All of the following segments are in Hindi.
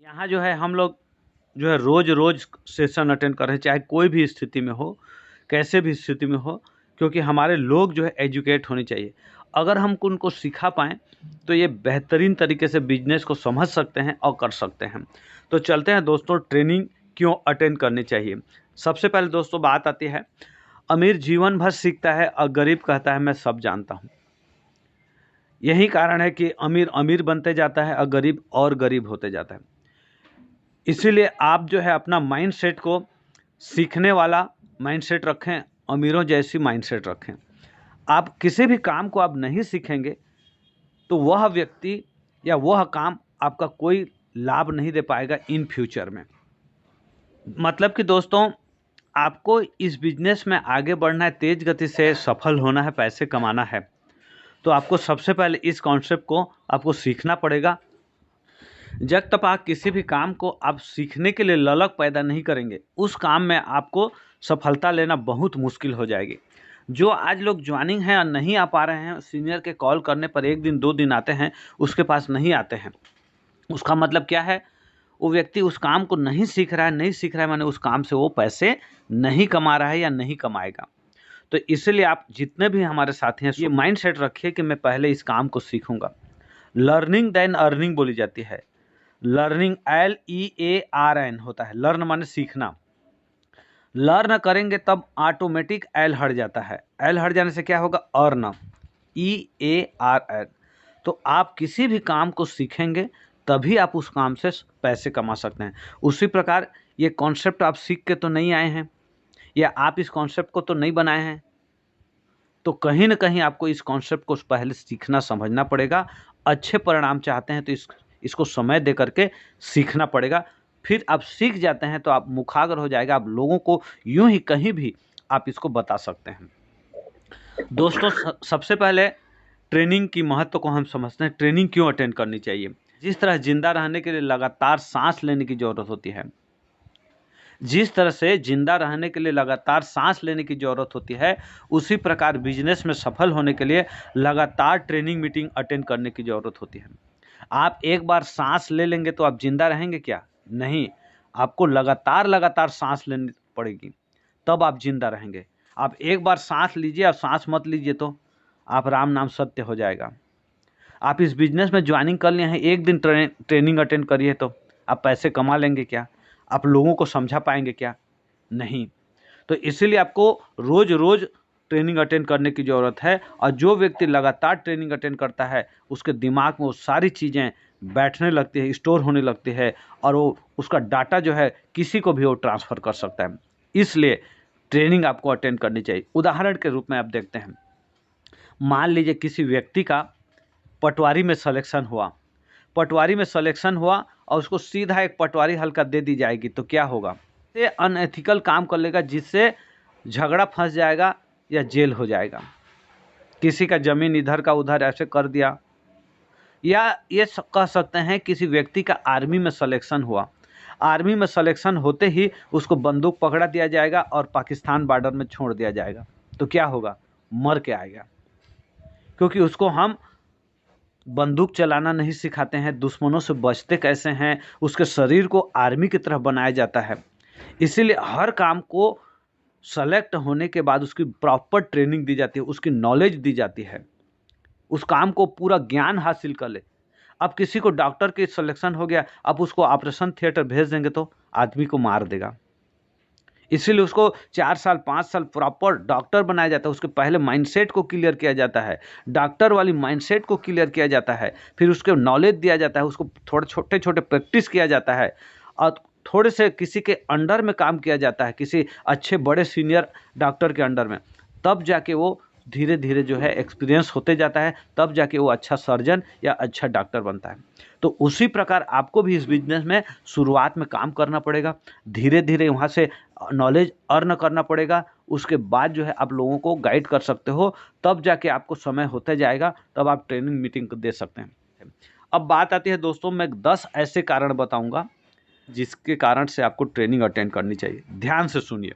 यहाँ जो है हम लोग जो है रोज़-रोज़ सेशन अटेंड कर रहे हैं, चाहे कोई भी स्थिति में हो, कैसे भी स्थिति में हो, क्योंकि हमारे लोग जो है एजुकेट होने चाहिए। अगर हम उनको सिखा पाएँ, तो ये बेहतरीन तरीके से बिज़नेस को समझ सकते हैं और कर सकते हैं। तो चलते हैं दोस्तों, ट्रेनिंग क्यों अटेंड करनी चाहिए। सबसे पहले दोस्तों बात आती है, अमीर जीवन भर सीखता है और गरीब कहता है मैं सब जानता हूँ। यही कारण है कि अमीर अमीर बनते जाता है और गरीब और गरीब होते जाता है। इसीलिए आप जो है अपना माइंडसेट को सीखने वाला माइंडसेट रखें, अमीरों जैसी माइंडसेट रखें। आप किसी भी काम को आप नहीं सीखेंगे, तो वह व्यक्ति या वह काम आपका कोई लाभ नहीं दे पाएगा इन फ्यूचर में। मतलब कि दोस्तों, आपको इस बिज़नेस में आगे बढ़ना है, तेज़ गति से सफल होना है, पैसे कमाना है, तो आपको सबसे पहले इस कॉन्सेप्ट को आपको सीखना पड़ेगा। जब तक आप किसी भी काम को आप सीखने के लिए ललक पैदा नहीं करेंगे, उस काम में आपको सफलता लेना बहुत मुश्किल हो जाएगी। जो आज लोग ज्वाइनिंग हैं और नहीं आ पा रहे हैं, सीनियर के कॉल करने पर 1 दिन 2 दिन आते हैं, उसके पास नहीं आते हैं। उसका मतलब क्या है? वो व्यक्ति उस काम को नहीं सीख रहा है, नहीं सीख रहा है माने उस काम से वो पैसे नहीं कमा रहा है या नहीं कमाएगा। तो इसलिए आप जितने भी हमारे साथी हैं, ये माइंडसेट रखिए कि मैं पहले इस काम को सीखूँगा। लर्निंग देन अर्निंग बोली जाती है। लर्निंग LEARN होता है। लर्न माने सीखना। लर्न करेंगे तब ऑटोमेटिक एल हट जाता है। एल हट जाने से क्या होगा? अर्न। EARN। तो आप किसी भी काम को सीखेंगे तभी आप उस काम से पैसे कमा सकते हैं। उसी प्रकार ये कॉन्सेप्ट आप सीख के तो नहीं आए हैं, या आप इस कॉन्सेप्ट को तो नहीं बनाए हैं, तो कहीं न कहीं आपको इस कॉन्सेप्ट को पहले सीखना समझना पड़ेगा। अच्छे परिणाम चाहते हैं तो इसको समय दे करके सीखना पड़ेगा। फिर आप सीख जाते हैं तो आप मुखाग्र हो जाएगा, आप लोगों को यूँ ही कहीं भी आप इसको बता सकते हैं। दोस्तों, सबसे पहले ट्रेनिंग की महत्व को हम समझते हैं। ट्रेनिंग क्यों अटेंड करनी चाहिए? जिस तरह ज़िंदा रहने के लिए लगातार साँस लेने की ज़रूरत होती है, जिस तरह से जिंदा रहने के लिए लगातार सांस लेने की ज़रूरत होती है, उसी प्रकार बिजनेस में सफल होने के लिए लगातार ट्रेनिंग मीटिंग अटेंड करने की ज़रूरत होती है। आप एक बार सांस ले लेंगे तो आप जिंदा रहेंगे क्या? नहीं, आपको लगातार सांस लेनी पड़ेगी, तब आप जिंदा रहेंगे। आप एक बार सांस लीजिए और सांस मत लीजिए तो आप राम नाम सत्य हो जाएगा। आप इस बिजनेस में ज्वाइनिंग कर लिए हैं, एक दिन ट्रेनिंग अटेंड करिए तो आप पैसे कमा लेंगे क्या? आप लोगों को समझा पाएंगे क्या? नहीं। तो इसीलिए आपको रोज़-रोज़ ट्रेनिंग अटेंड करने की ज़रूरत है, और जो व्यक्ति लगातार ट्रेनिंग अटेंड करता है, उसके दिमाग में वो सारी चीज़ें बैठने लगती है, स्टोर होने लगती है, और वो उसका डाटा जो है किसी को भी वो ट्रांसफ़र कर सकता है। इसलिए ट्रेनिंग आपको अटेंड करनी चाहिए। उदाहरण के रूप में आप देखते हैं, मान लीजिए किसी व्यक्ति का पटवारी में सिलेक्शन हुआ। पटवारी में सिलेक्शन हुआ और उसको सीधा एक पटवारी हल्का दे दी जाएगी तो क्या होगा? ये अनएथिकल काम कर लेगा, जिससे झगड़ा फंस जाएगा या जेल हो जाएगा। किसी का ज़मीन इधर का उधर ऐसे कर दिया, या ये कह सकते हैं किसी व्यक्ति का आर्मी में सिलेक्शन हुआ। आर्मी में सिलेक्शन होते ही उसको बंदूक पकड़ा दिया जाएगा और पाकिस्तान बॉर्डर में छोड़ दिया जाएगा। तो क्या होगा? मर के आएगा, क्योंकि उसको हम बंदूक चलाना नहीं सिखाते हैं, दुश्मनों से बचते कैसे हैं, उसके शरीर को आर्मी की तरह बनाया जाता है। इसीलिए हर काम को सेलेक्ट होने के बाद उसकी प्रॉपर ट्रेनिंग दी जाती है, उसकी नॉलेज दी जाती है, उस काम को पूरा ज्ञान हासिल कर ले। अब किसी को डॉक्टर के सिलेक्शन हो गया, अब उसको ऑपरेशन थिएटर भेज देंगे तो आदमी को मार देगा। इसीलिए उसको 4 साल 5 साल प्रॉपर डॉक्टर बनाया जाता है। उसके पहले माइंडसेट को क्लियर किया जाता है, डॉक्टर वाली माइंडसेट को क्लियर किया जाता है, फिर उसको नॉलेज दिया जाता है, उसको थोड़े छोटे-छोटे प्रैक्टिस किया जाता है, और थोड़े से किसी के अंडर में काम किया जाता है, किसी अच्छे बड़े सीनियर डॉक्टर के अंडर में। तब जाके वो धीरे-धीरे जो है एक्सपीरियंस होते जाता है, तब जाके वो अच्छा सर्जन या अच्छा डॉक्टर बनता है। तो उसी प्रकार आपको भी इस बिज़नेस में शुरुआत में काम करना पड़ेगा, धीरे-धीरे वहाँ से नॉलेज अर्न करना पड़ेगा, उसके बाद जो है आप लोगों को गाइड कर सकते हो, तब जाके आपको समय होते जाएगा, तब आप ट्रेनिंग मीटिंग दे सकते हैं। अब बात आती है दोस्तों, मैं 10 ऐसे कारण बताऊँगा, जिसके कारण से आपको ट्रेनिंग अटेंड करनी चाहिए। ध्यान से सुनिए।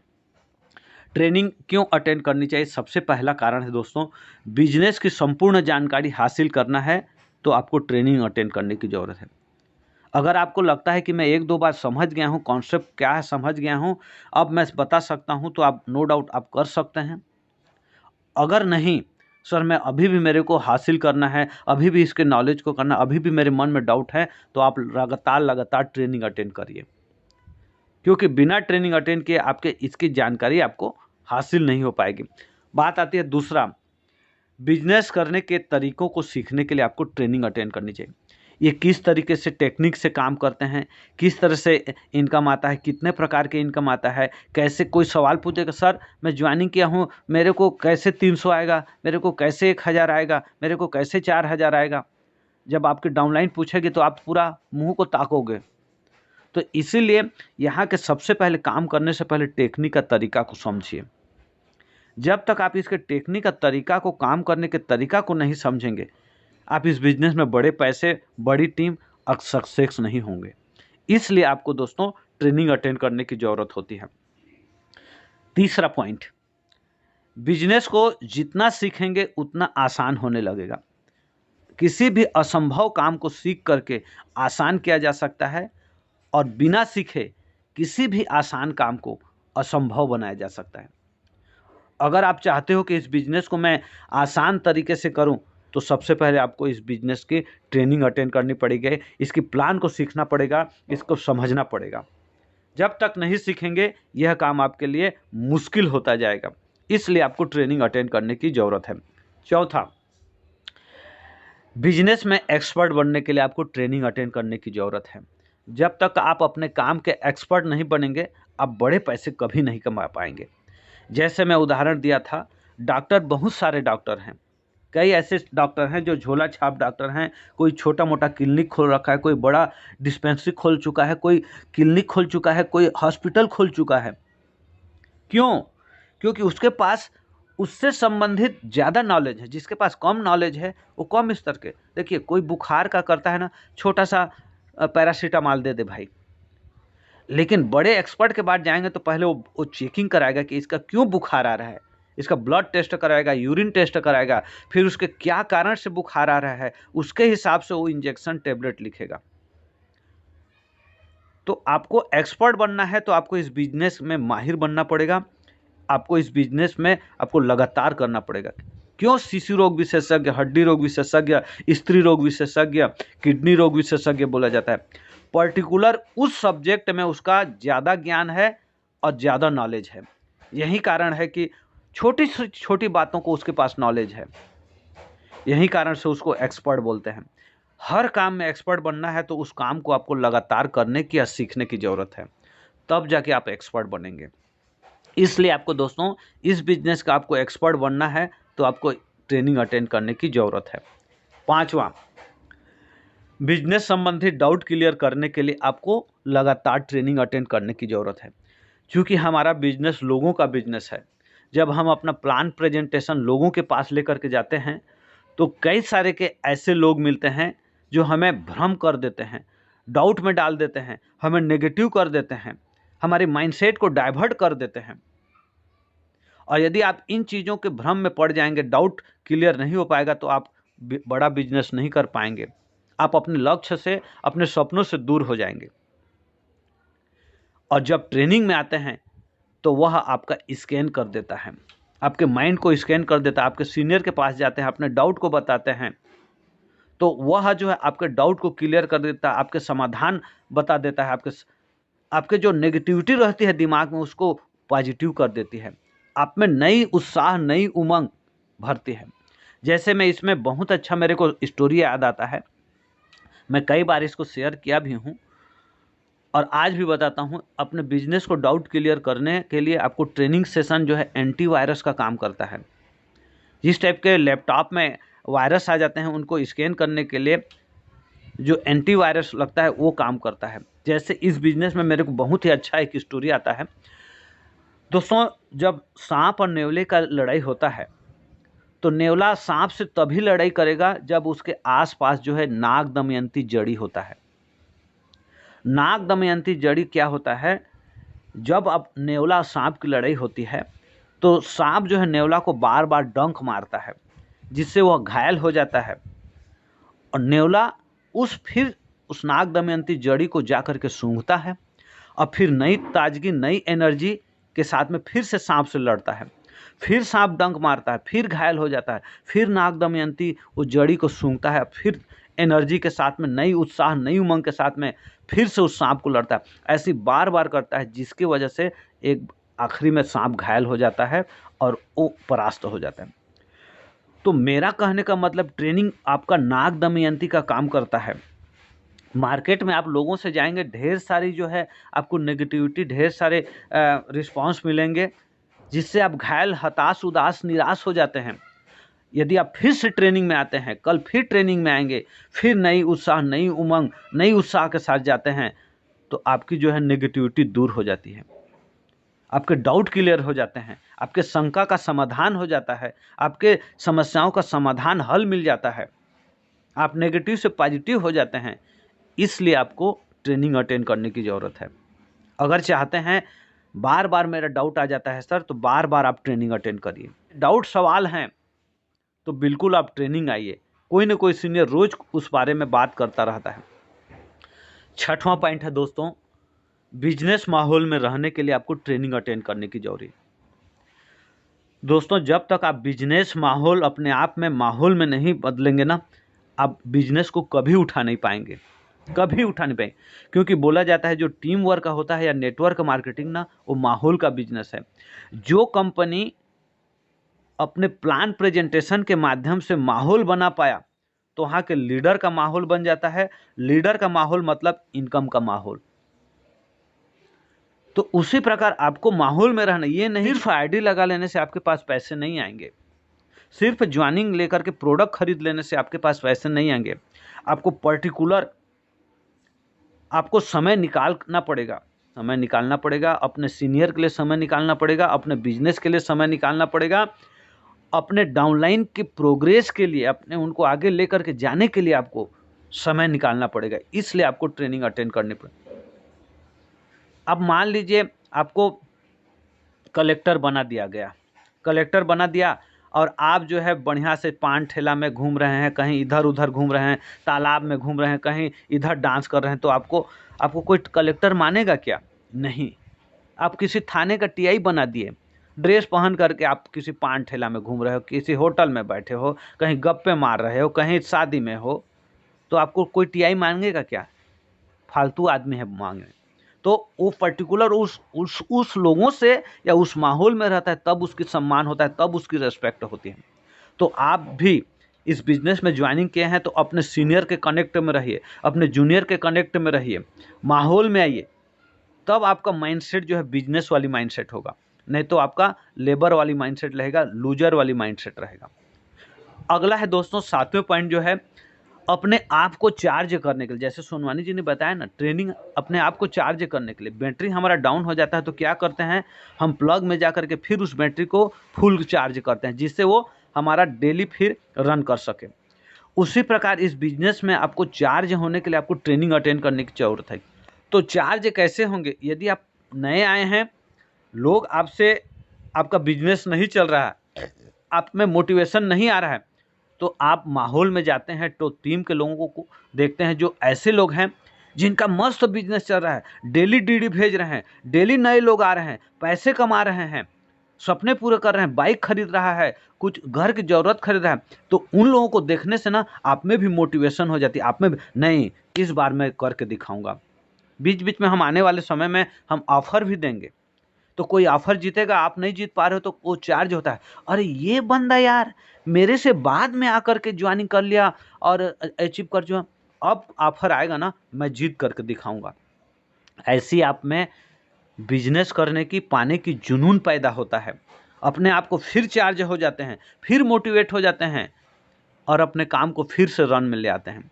ट्रेनिंग क्यों अटेंड करनी चाहिए? सबसे पहला कारण है दोस्तों, बिजनेस की संपूर्ण जानकारी हासिल करना है तो आपको ट्रेनिंग अटेंड करने की ज़रूरत है। अगर आपको लगता है कि मैं 1-2 बार समझ गया हूँ, कॉन्सेप्ट क्या है समझ गया हूँ, अब मैं बता सकता हूँ, तो आप नो डाउट आप कर सकते हैं। अगर नहीं, सर मैं अभी भी मेरे को हासिल करना है, अभी भी इसके नॉलेज को करना, अभी भी मेरे मन में डाउट है, तो आप लगातार ट्रेनिंग अटेंड करिए, क्योंकि बिना ट्रेनिंग अटेंड किए आपके इसकी जानकारी आपको हासिल नहीं हो पाएगी। बात आती है दूसरा, बिजनेस करने के तरीकों को सीखने के लिए आपको ट्रेनिंग अटेंड करनी चाहिए। ये किस तरीके से टेक्निक से काम करते हैं, किस तरह से इनकम आता है, कितने प्रकार के इनकम आता है, कैसे कोई सवाल पूछेगा, सर मैं ज्वाइनिंग किया हूँ, मेरे को कैसे 300 आएगा, मेरे को कैसे 1000 आएगा, मेरे को कैसे 4000 आएगा। जब आपकी डाउनलाइन पूछेगी तो आप पूरा मुंह को ताकोगे। तो इसीलिए यहाँ के सबसे पहले काम करने से पहले टेक्निक का तरीका को समझिए। जब तक आप इसके टेक्निक का तरीका को, काम करने के तरीका को नहीं समझेंगे, आप इस बिजनेस में बड़े पैसे, बड़ी टीम सक्सेस नहीं होंगे। इसलिए आपको दोस्तों ट्रेनिंग अटेंड करने की जरूरत होती है। तीसरा पॉइंट, बिजनेस को जितना सीखेंगे उतना आसान होने लगेगा। किसी भी असंभव काम को सीख करके आसान किया जा सकता है, और बिना सीखे किसी भी आसान काम को असंभव बनाया जा सकता है। अगर आप चाहते हो कि इस बिजनेस को मैं आसान तरीके से करूं, तो सबसे पहले आपको इस बिजनेस की ट्रेनिंग अटेंड करनी पड़ेगी, इसकी प्लान को सीखना पड़ेगा, इसको समझना पड़ेगा। जब तक नहीं सीखेंगे यह काम आपके लिए मुश्किल होता जाएगा। इसलिए आपको ट्रेनिंग अटेंड करने की ज़रूरत है। चौथा, बिजनेस में एक्सपर्ट बनने के लिए आपको ट्रेनिंग अटेंड करने की ज़रूरत है। जब तक आप अपने काम के एक्सपर्ट नहीं बनेंगे, आप बड़े पैसे कभी नहीं कमा पाएंगे। जैसे मैं उदाहरण दिया था, डॉक्टर, बहुत सारे डॉक्टर हैं, कई ऐसे डॉक्टर हैं जो झोला छाप डॉक्टर हैं। कोई छोटा मोटा क्लिनिक खोल रखा है, कोई बड़ा डिस्पेंसरी खोल चुका है, कोई क्लिनिक खोल चुका है, कोई हॉस्पिटल खोल चुका है। क्यों? क्योंकि उसके पास उससे संबंधित ज़्यादा नॉलेज है। जिसके पास कम नॉलेज है वो कम स्तर के, देखिए कोई बुखार का करता है ना, छोटा सा पैरासीटामॉल दे दे भाई, लेकिन बड़े एक्सपर्ट के पास जाएंगे तो पहले वो चेकिंग कराएगा कि इसका क्यों बुखार आ रहा है, इसका ब्लड टेस्ट कराएगा, यूरिन टेस्ट कराएगा, फिर उसके क्या कारण से बुखार आ रहा है, उसके हिसाब से वो इंजेक्शन टेबलेट लिखेगा। तो आपको एक्सपर्ट बनना है तो आपको इस बिजनेस में माहिर बनना पड़ेगा, आपको इस बिजनेस में आपको लगातार करना पड़ेगा। क्यों शिशु रोग विशेषज्ञ, हड्डी रोग विशेषज्ञ, स्त्री रोग विशेषज्ञ, किडनी रोग विशेषज्ञ बोला जाता है? पर्टिकुलर उस सब्जेक्ट में उसका ज़्यादा ज्ञान है और ज़्यादा नॉलेज है। यही कारण है कि छोटी छोटी बातों को उसके पास नॉलेज है, यही कारण से उसको एक्सपर्ट बोलते हैं। हर काम में एक्सपर्ट बनना है तो उस काम को आपको लगातार करने की या सीखने की ज़रूरत है, तब जाके आप एक्सपर्ट बनेंगे। इसलिए आपको दोस्तों इस बिजनेस का आपको एक्सपर्ट बनना है तो आपको ट्रेनिंग अटेंड करने की ज़रूरत है। पांचवा, बिजनेस संबंधी डाउट क्लियर करने के लिए आपको लगातार ट्रेनिंग अटेंड करने की ज़रूरत है। क्योंकि हमारा बिजनेस लोगों का बिजनेस है। जब हम अपना प्लान प्रेजेंटेशन लोगों के पास लेकर के जाते हैं तो कई सारे के ऐसे लोग मिलते हैं जो हमें भ्रम कर देते हैं, डाउट में डाल देते हैं, हमें नेगेटिव कर देते हैं, हमारे माइंडसेट को डाइवर्ट कर देते हैं। और यदि आप इन चीज़ों के भ्रम में पड़ जाएंगे, डाउट क्लियर नहीं हो पाएगा, तो आप बड़ा बिजनेस नहीं कर पाएंगे, आप अपने लक्ष्य से, अपने सपनों से दूर हो जाएंगे। और जब ट्रेनिंग में आते हैं तो वह आपका स्कैन कर देता है, आपके माइंड को स्कैन कर देता है। आपके सीनियर के पास जाते हैं, अपने डाउट को बताते हैं, तो वह जो है आपके डाउट को क्लियर कर देता है, आपके समाधान बता देता है, आपके जो नेगेटिविटी रहती है दिमाग में उसको पॉजिटिव कर देती है, आप में नई उत्साह, नई उमंग भरती है। जैसे मैं इसमें बहुत अच्छा मेरे को स्टोरी याद आता है, मैं कई बार इसको शेयर किया भी हूँ और आज भी बताता हूँ। अपने बिजनेस को डाउट क्लियर करने के लिए आपको ट्रेनिंग सेशन जो है एंटीवायरस का काम करता है। जिस टाइप के लैपटॉप में वायरस आ जाते हैं उनको स्कैन करने के लिए जो एंटीवायरस लगता है वो काम करता है। जैसे इस बिजनेस में मेरे को बहुत ही अच्छा एक स्टोरी आता है दोस्तों। जब सांप और नेवले का लड़ाई होता है तो नेवला सांप से तभी लड़ाई करेगा जब उसके आसपास जो है नाग दमयंती जड़ी होता है। नाग दमयंती जड़ी क्या होता है, जब अब नेवला सांप की लड़ाई होती है तो सांप जो है नेवला को बार बार डंक मारता है जिससे वह घायल हो जाता है और नेवला उस फिर उस नाग दमयंती जड़ी को जा करके सूंघता है और फिर नई ताजगी, नई एनर्जी के साथ में फिर से सांप से लड़ता है। फिर सांप डंक मारता है, फिर घायल हो जाता है, फिर नाग दमयंती उस जड़ी को सूंघता है, फिर एनर्जी के साथ में, नई उत्साह, नई उमंग के साथ में फिर से उस सांप को लड़ता है। ऐसी बार बार करता है, जिसकी वजह से एक आखिरी में सांप घायल हो जाता है और वो परास्त हो जाता है। तो मेरा कहने का मतलब, ट्रेनिंग आपका नाग दमयंती का काम करता है। मार्केट में आप लोगों से जाएंगे, ढेर सारी जो है आपको नेगेटिविटी, ढेर सारे रिस्पांस मिलेंगे, जिससे आप घायल, हताश, उदास, निराश हो जाते हैं। यदि आप फिर से ट्रेनिंग में आते हैं, कल फिर ट्रेनिंग में आएंगे, फिर नई उत्साह, नई उमंग, नई उत्साह के साथ जाते हैं, तो आपकी जो है नेगेटिविटी दूर हो जाती है, आपके डाउट क्लियर हो जाते हैं, आपके शंका का समाधान हो जाता है, आपके समस्याओं का समाधान, हल मिल जाता है, आप नेगेटिव से पॉजिटिव हो जाते हैं। इसलिए आपको ट्रेनिंग अटेंड करने की ज़रूरत है। अगर चाहते हैं बार बार मेरा डाउट आ जाता है सर, तो बार बार आप ट्रेनिंग अटेंड करिए। डाउट सवाल हैं तो बिल्कुल आप ट्रेनिंग आइए, कोई ना कोई सीनियर रोज उस बारे में बात करता रहता है। छठवां पॉइंट है दोस्तों, बिजनेस माहौल में रहने के लिए आपको ट्रेनिंग अटेंड करने की जरूरत है। दोस्तों, जब तक आप बिजनेस माहौल अपने आप में माहौल में नहीं बदलेंगे ना, आप बिजनेस को कभी उठा नहीं पाएंगे, कभी उठा नहीं पाएंगे। क्योंकि बोला जाता है जो टीम वर्क का होता है या नेटवर्क मार्केटिंग ना, वो माहौल का बिजनेस है। जो कंपनी अपने प्लान प्रेजेंटेशन के माध्यम से माहौल बना पाया, तो वहाँ के लीडर का माहौल बन जाता है। लीडर का माहौल मतलब इनकम का माहौल। तो उसी प्रकार आपको माहौल में रहना, ये नहीं सिर्फ आईडी लगा लेने से आपके पास पैसे नहीं आएंगे, सिर्फ ज्वाइनिंग लेकर के प्रोडक्ट खरीद लेने से आपके पास पैसे नहीं आएंगे। आपको पर्टिकुलर, आपको समय निकालना पड़ेगा, समय निकालना पड़ेगा, अपने सीनियर के लिए समय निकालना पड़ेगा, अपने बिजनेस के लिए समय निकालना पड़ेगा, अपने डाउनलाइन के प्रोग्रेस के लिए, अपने उनको आगे लेकर के जाने के लिए आपको समय निकालना पड़ेगा। इसलिए आपको ट्रेनिंग अटेंड करनी पड़ेगी। अब मान लीजिए आपको कलेक्टर बना दिया गया, कलेक्टर बना दिया और आप जो है बढ़िया से पान ठेला में घूम रहे हैं, कहीं इधर उधर घूम रहे हैं, तालाब में घूम रहे हैं, कहीं इधर डांस कर रहे हैं, तो आपको कोई कलेक्टर मानेगा क्या? नहीं। आप किसी थाने का टीआई बना दिए, ड्रेस पहन करके आप किसी पान ठेला में घूम रहे हो, किसी होटल में बैठे हो, कहीं गप्पे मार रहे हो, कहीं शादी में हो, तो आपको कोई टीआई मांगेगा क्या? फालतू आदमी है मांगे। तो वो पर्टिकुलर उस लोगों से या उस माहौल में रहता है, तब उसकी सम्मान होता है, तब उसकी रेस्पेक्ट होती है। तो आप भी इस बिजनेस में ज्वाइनिंग किए हैं तो अपने सीनियर के कनेक्ट में रहिए, अपने जूनियर के कनेक्ट में रहिए, माहौल में आइए, तब आपका माइंडसेट जो है बिजनेस वाली माइंडसेट होगा, नहीं तो आपका लेबर वाली माइंडसेट रहेगा, लूजर वाली माइंडसेट रहेगा। अगला है दोस्तों, सातवें पॉइंट जो है, अपने आप को चार्ज करने के लिए, जैसे सोनवानी जी ने बताया ना, ट्रेनिंग अपने आप को चार्ज करने के लिए। बैटरी हमारा डाउन हो जाता है तो क्या करते हैं, हम प्लग में जा करके फिर उस बैटरी को फुल चार्ज करते हैं, जिससे वो हमारा डेली फिर रन कर सके। उसी प्रकार इस बिजनेस में आपको चार्ज होने के लिए आपको ट्रेनिंग अटेंड करने की जरूरत है। तो चार्ज कैसे होंगे? यदि आप नए आए हैं, लोग आपसे, आपका बिजनेस नहीं चल रहा है, आप में मोटिवेशन नहीं आ रहा है, तो आप माहौल में जाते हैं तो टीम के लोगों को देखते हैं जो ऐसे लोग हैं जिनका मस्त बिजनेस चल रहा है, डेली डीडी भेज रहे हैं, डेली नए लोग आ रहे हैं, पैसे कमा रहे हैं, सपने पूरे कर रहे हैं, बाइक खरीद रहा है, कुछ घर की ज़रूरत खरीद रहा है, तो उन लोगों को देखने से ना आप में भी मोटिवेशन हो जाती है, आप में भी, नहीं इस बार मैं करके दिखाऊंगा। बीच बीच में हम आने वाले समय में हम ऑफर भी देंगे, तो कोई ऑफर जीतेगा, आप नहीं जीत पा रहे हो तो वो चार्ज होता है, अरे ये बंदा यार मेरे से बाद में आकर के ज्वाइनिंग कर लिया और अचीव कर जो, अब ऑफर आएगा ना मैं जीत करके दिखाऊंगा। ऐसी आप में बिजनेस करने की, पाने की जुनून पैदा होता है, अपने आप को फिर चार्ज हो जाते हैं, फिर मोटिवेट हो जाते हैं और अपने काम को फिर से रन में ले आते हैं।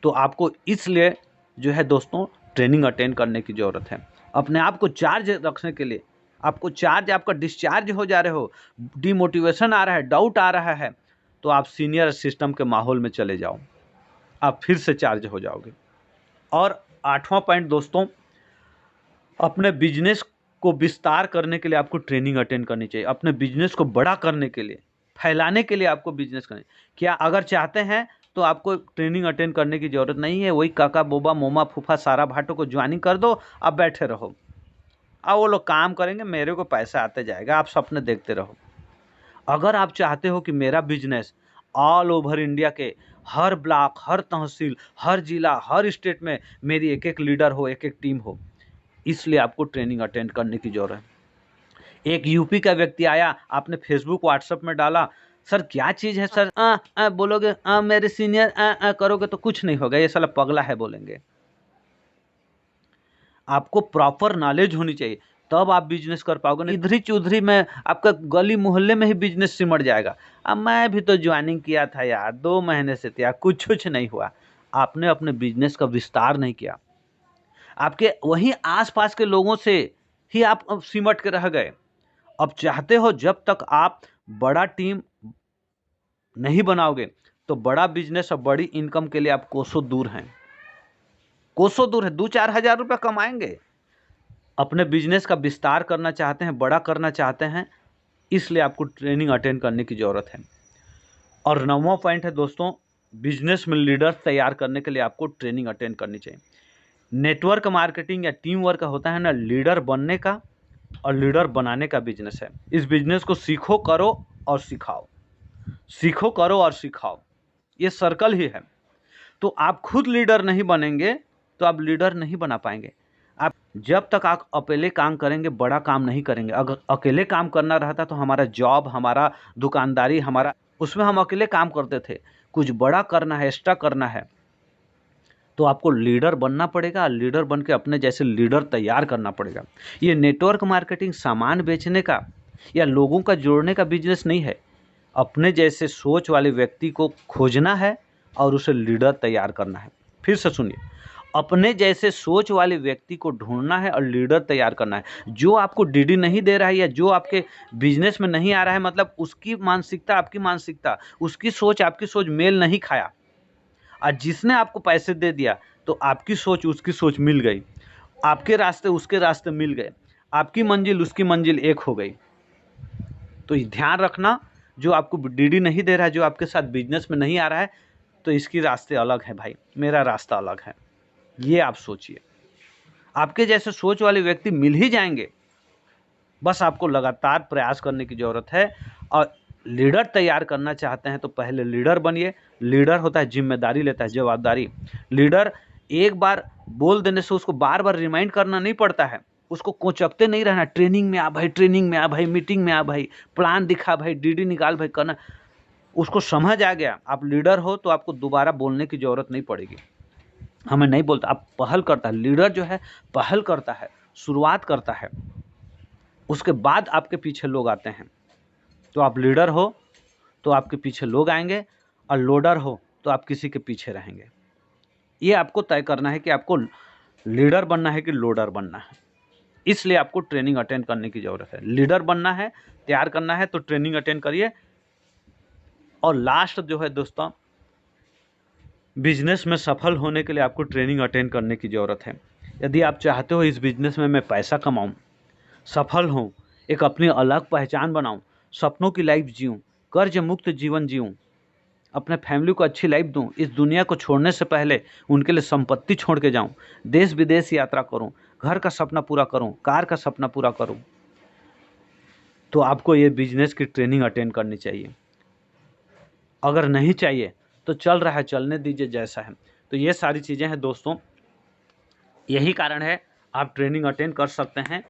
तो आपको इसलिए जो है दोस्तों ट्रेनिंग अटेंड करने की ज़रूरत है। अपने आप को चार्ज रखने के लिए, आपको चार्ज, आपका डिस्चार्ज हो जा रहे हो, डिमोटिवेशन आ रहा है, डाउट आ रहा है, तो आप सीनियर सिस्टम के माहौल में चले जाओ, आप फिर से चार्ज हो जाओगे। और आठवां पॉइंट दोस्तों, अपने बिजनेस को विस्तार करने के लिए आपको ट्रेनिंग अटेंड करनी चाहिए। अपने बिजनेस को बड़ा करने के लिए, फैलाने के लिए आपको बिजनेस करना, क्या अगर चाहते हैं तो आपको ट्रेनिंग अटेंड करने की ज़रूरत नहीं है। वही काका बोबा मोमा फूफा सारा भाटों को ज्वाइनिंग कर दो, आप बैठे रहो, अब वो लोग काम करेंगे, मेरे को पैसा आते जाएगा, आप सपने देखते रहो। अगर आप चाहते हो कि मेरा बिजनेस ऑल ओवर इंडिया के हर ब्लॉक, हर तहसील, हर जिला, हर स्टेट में मेरी एक एक लीडर हो, एक एक टीम हो, इसलिए आपको ट्रेनिंग अटेंड करने की जरूरत है। एक यूपी का व्यक्ति आया, आपने फेसबुक व्हाट्सएप में डाला, सर क्या चीज़ है सर, बोलोगे मेरे सीनियर करोगे तो कुछ नहीं होगा, ये साला पगला है बोलेंगे। आपको प्रॉपर नॉलेज होनी चाहिए, तब आप बिजनेस कर पाओगे। नहीं इधरी चुधरी में आपका गली मोहल्ले में ही बिजनेस सिमट जाएगा। अब मैं भी तो ज्वाइनिंग किया था यार, 2 महीने से था, कुछ नहीं हुआ। आपने अपने बिजनेस का विस्तार नहीं किया, आपके वहीं आसपास के लोगों से ही आप अब सिमट के रह गए। अब चाहते हो जब तक आप बड़ा टीम नहीं बनाओगे तो बड़ा बिजनेस और बड़ी इनकम के लिए आप कोसों दूर हैं, कोसों दूर है। 2-4 हज़ार रुपये कमाएंगे। अपने बिजनेस का विस्तार करना चाहते हैं, बड़ा करना चाहते हैं, इसलिए आपको ट्रेनिंग अटेंड करने की ज़रूरत है। और 9वां पॉइंट है दोस्तों, बिजनेस में लीडर तैयार करने के लिए आपको ट्रेनिंग अटेंड करनी चाहिए। नेटवर्क मार्केटिंग या टीम वर्क होता है ना, लीडर बनने का और लीडर बनाने का बिजनेस है। इस बिजनेस को सीखो, करो और सिखाओ, सीखो, करो और सिखाओ, ये सर्कल ही है। तो आप खुद लीडर नहीं बनेंगे तो आप लीडर नहीं बना पाएंगे। आप जब तक आप अकेले काम करेंगे, बड़ा काम नहीं करेंगे। अगर अकेले काम करना रहता तो हमारा जॉब, हमारा दुकानदारी, हमारा उसमें हम अकेले काम करते थे। कुछ बड़ा करना है, एक्स्ट्रा करना है, तो आपको लीडर बनना पड़ेगा। लीडर बन के अपने जैसे लीडर तैयार करना पड़ेगा। ये नेटवर्क मार्केटिंग सामान बेचने का या लोगों का जोड़ने का बिजनेस नहीं है। अपने जैसे सोच वाले व्यक्ति को खोजना है और उसे लीडर तैयार करना है। फिर से सुनिए, अपने जैसे सोच वाले व्यक्ति को ढूंढना है और लीडर तैयार करना है। जो आपको डीडी नहीं दे रहा है या जो आपके बिजनेस में नहीं आ रहा है, मतलब उसकी मानसिकता आपकी मानसिकता, उसकी सोच आपकी सोच मेल नहीं खाया, और जिसने आपको पैसे दे दिया तो आपकी सोच उसकी सोच मिल गई, आपके रास्ते उसके रास्ते मिल गए, आपकी मंजिल उसकी मंजिल एक हो गई। तो ध्यान रखना, जो आपको डीडी नहीं दे रहा है, जो आपके साथ बिजनेस में नहीं आ रहा है, तो इसकी रास्ते अलग है भाई, मेरा रास्ता अलग है, ये आप सोचिए। आपके जैसे सोच वाले व्यक्ति मिल ही जाएंगे, बस आपको लगातार प्रयास करने की ज़रूरत है। और लीडर तैयार करना चाहते हैं तो पहले लीडर बनिए। लीडर होता है जिम्मेदारी लेता है, जवाबदारी। लीडर एक बार बोल देने से उसको बार बार रिमाइंड करना नहीं पड़ता है, उसको कोचकते नहीं रहना, ट्रेनिंग में आ भाई, ट्रेनिंग में आ भाई, मीटिंग में आ भाई, प्लान दिखा भाई, डीडी निकाल भाई, करना। उसको समझ आ गया आप लीडर हो तो आपको दोबारा बोलने की ज़रूरत नहीं पड़ेगी। हमें नहीं बोलता, आप पहल करता है। लीडर जो है पहल करता है, शुरुआत करता है, उसके बाद आपके पीछे लोग आते हैं। तो आप लीडर हो तो आपके पीछे लोग आएंगे, और लोडर हो तो आप किसी के पीछे रहेंगे। ये आपको तय करना है कि आपको लीडर बनना है कि लोडर बनना है। इसलिए आपको ट्रेनिंग अटेंड करने की ज़रूरत है। लीडर बनना है, तैयार करना है, तो ट्रेनिंग अटेंड करिए। और लास्ट जो है दोस्तों, बिजनेस में सफल होने के लिए आपको ट्रेनिंग अटेंड करने की ज़रूरत है। यदि आप चाहते हो इस बिजनेस में मैं पैसा कमाऊं, सफल हूं, एक अपनी अलग पहचान बनाऊं, सपनों की लाइफ जीऊं, कर्ज मुक्त जीवन जीऊं, अपने फैमिली को अच्छी लाइफ दूं, इस दुनिया को छोड़ने से पहले उनके लिए संपत्ति छोड़ के जाऊं, देश विदेश यात्रा करूं, घर का सपना पूरा करूं, कार का सपना पूरा करूं, तो आपको ये बिजनेस की ट्रेनिंग अटेंड करनी चाहिए। अगर नहीं चाहिए तो चल रहा है, चलने दीजिए जैसा है। तो ये सारी चीज़ें हैं दोस्तों, यही कारण है आप ट्रेनिंग अटेंड कर सकते हैं।